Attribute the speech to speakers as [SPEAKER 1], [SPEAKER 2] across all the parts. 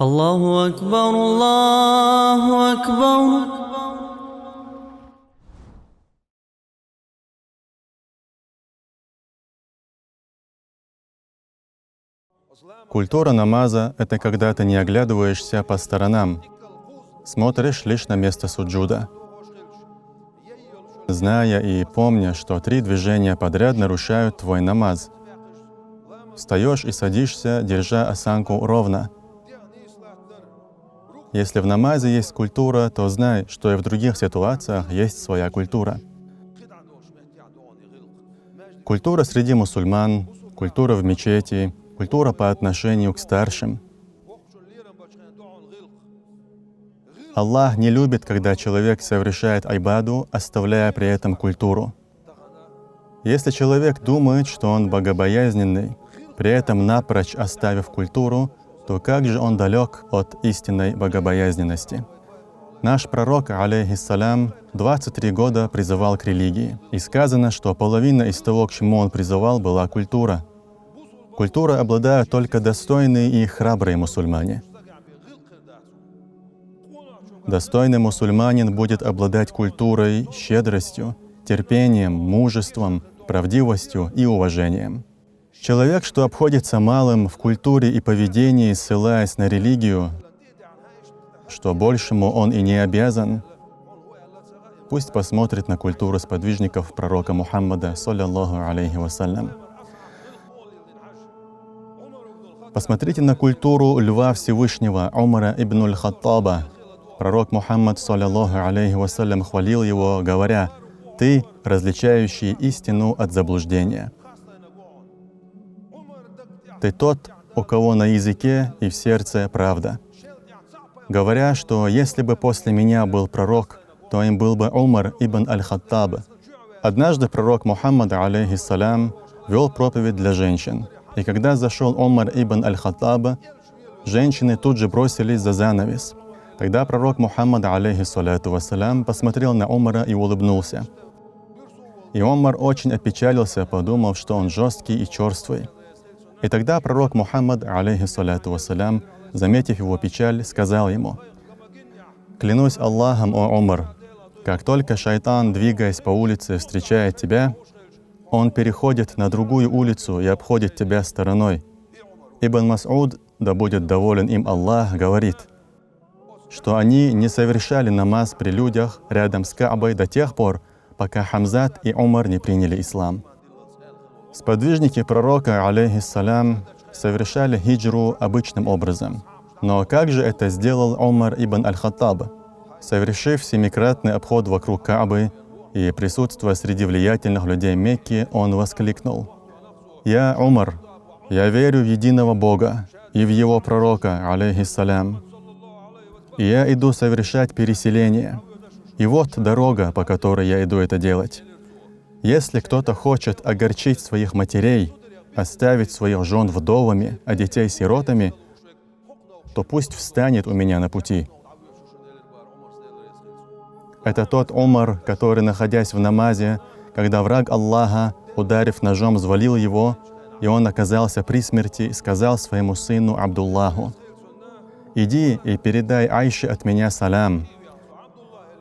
[SPEAKER 1] الله أكبر الله أكبر.
[SPEAKER 2] Культура намаза — это когда ты не оглядываешься по сторонам, смотришь лишь на место суджуда, зная и помня, что 3 движения подряд нарушают твой намаз. Встаешь и садишься, держа осанку ровно. Если в намазе есть культура, то знай, что и в других ситуациях есть своя культура. Культура среди мусульман, культура в мечети, культура по отношению к старшим. Аллах не любит, когда человек совершает айбаду, оставляя при этом культуру. Если человек думает, что он богобоязненный, при этом напрочь оставив культуру, то как же он далек от истинной богобоязненности? Наш пророк, алейхиссалям, 23 года призывал к религии. И сказано, что половина из того, к чему он призывал, была культура. Культура обладают только достойные и храбрые мусульмане. Достойный мусульманин будет обладать культурой, щедростью, терпением, мужеством, правдивостью и уважением. Человек, что обходится малым в культуре и поведении, ссылаясь на религию, что большему он и не обязан, пусть посмотрит на культуру сподвижников пророка Мухаммада, саллаллаху алейхи вассалям. Посмотрите на культуру льва Всевышнего Умара ибн аль-Хаттаба. Пророк Мухаммад, саллаллаху алейхи вассалям, хвалил его, говоря: «Ты, различающий истину от заблуждения. Ты тот, у кого на языке и в сердце правда». Говоря, что если бы после меня был пророк, то им был бы Умар ибн аль-Хаттаб. Однажды пророк Мухаммад, алейхиссалям, вел проповедь для женщин. И когда зашел Умар ибн аль-Хаттаб, женщины тут же бросились за занавес. Тогда пророк Мухаммад, алейхиссалату вассалям, посмотрел на Умара и улыбнулся. И Умар очень опечалился, подумав, что он жесткий и черствый. И тогда пророк Мухаммад, алейхиссалату вассалям, заметив его печаль, сказал ему: «Клянусь Аллахом, о Умар, как только шайтан, двигаясь по улице, встречает тебя, он переходит на другую улицу и обходит тебя стороной. Ибн Мас'уд, да будет доволен им Аллах, говорит, что они не совершали намаз при людях рядом с Каабой до тех пор, пока Хамзат и Умар не приняли ислам». Сподвижники пророка, алейхиссалям, совершали хиджру обычным образом. Но как же это сделал Умар ибн аль-Хаттаб? Совершив 7-кратный обход вокруг Каабы и присутствуя среди влиятельных людей Мекки, он воскликнул: «Я Умар, я верю в единого Бога и в Его пророка, алейхиссалям. И я иду совершать переселение. И вот дорога, по которой я иду это делать. Если кто-то хочет огорчить своих матерей, оставить своих жен вдовами, а детей сиротами, то пусть встанет у меня на пути». Это тот Умар, который, находясь в намазе, когда враг Аллаха, ударив ножом, взвалил его, и он оказался при смерти, сказал своему сыну Абдуллаху: «Иди и передай Айше от меня салям.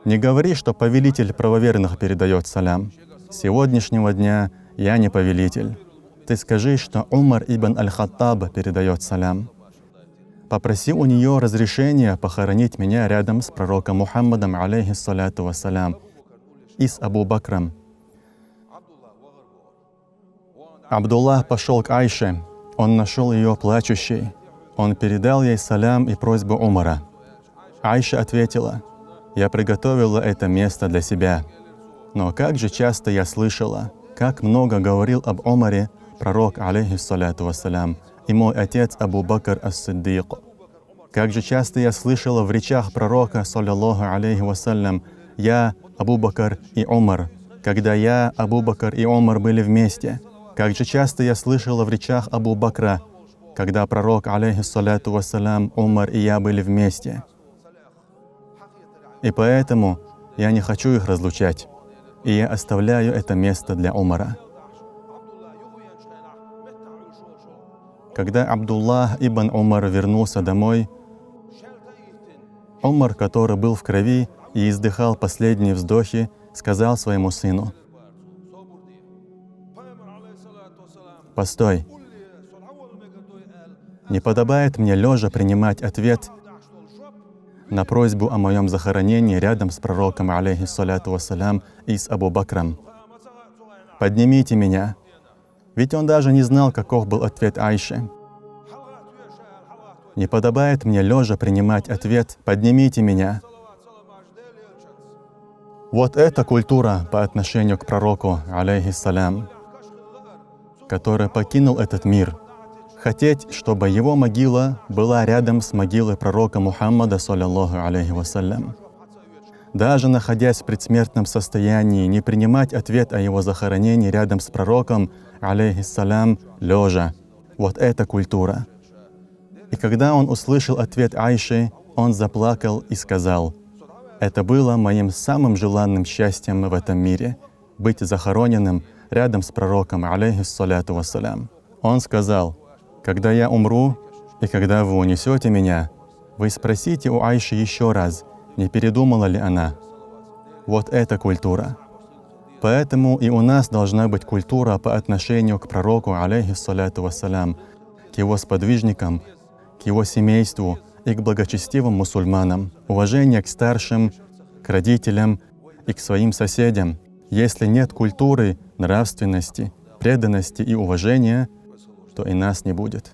[SPEAKER 2] Не говори, что повелитель правоверных передает салям. С сегодняшнего дня я не повелитель. Ты скажи, что Умар ибн аль-Хаттаб передает салям. Попроси у нее разрешения похоронить меня рядом с пророком Мухаммадом, алейхиссалату вассалям, и с Абу Бакром». Абдуллах пошел к Айше. Он нашел ее плачущей. Он передал ей салям и просьбу Умара. Айша ответила: «Я приготовила это место для себя. Но как же часто я слышала, как много говорил об Умаре пророк, алейхиссалату вассалям, и мой отец Абу Бакр ас-Сиддик. Как же часто я слышала в речах пророка, саллаллаху алейхи вассалям, я, Абу Бакр и Умар, когда я, Абу Бакр и Умар были вместе. Как же часто я слышала в речах Абу Бакра, когда пророк, алейхиссалату вассалям, Умар и я были вместе. И поэтому я не хочу их разлучать, и я оставляю это место для Умара». Когда Абдуллах ибн Умар вернулся домой, Умар, который был в крови и издыхал последние вздохи, сказал своему сыну: «Постой, не подобает мне лежа принимать ответ на просьбу о моем захоронении рядом с пророком, алейхиссаляту вассалям, и с Абу Бакром. Поднимите меня». Ведь он даже не знал, каков был ответ Айши. «Не подобает мне лежа принимать ответ, поднимите меня». Вот эта культура по отношению к пророку, алейхиссалям, который покинул этот мир. Хотеть, чтобы его могила была рядом с могилой пророка Мухаммада, саллаллаху алейхи вассалям. Даже находясь в предсмертном состоянии, не принимать ответ о его захоронении рядом с пророком, алейхиссалям, лежа. Вот эта культура. И когда он услышал ответ Айши, он заплакал и сказал: «Это было моим самым желанным счастьем в этом мире — быть захороненным рядом с пророком, алейхиссаляту вассалям». Он сказал: «Когда я умру, и когда вы унесете меня, вы спросите у Айши еще раз, не передумала ли она». Вот эта культура. Поэтому и у нас должна быть культура по отношению к пророку, алейхиссаляту вассалям, к его сподвижникам, к его семейству и к благочестивым мусульманам, уважение к старшим, к родителям и к своим соседям. Если нет культуры, нравственности, преданности и уважения, то и нас не будет.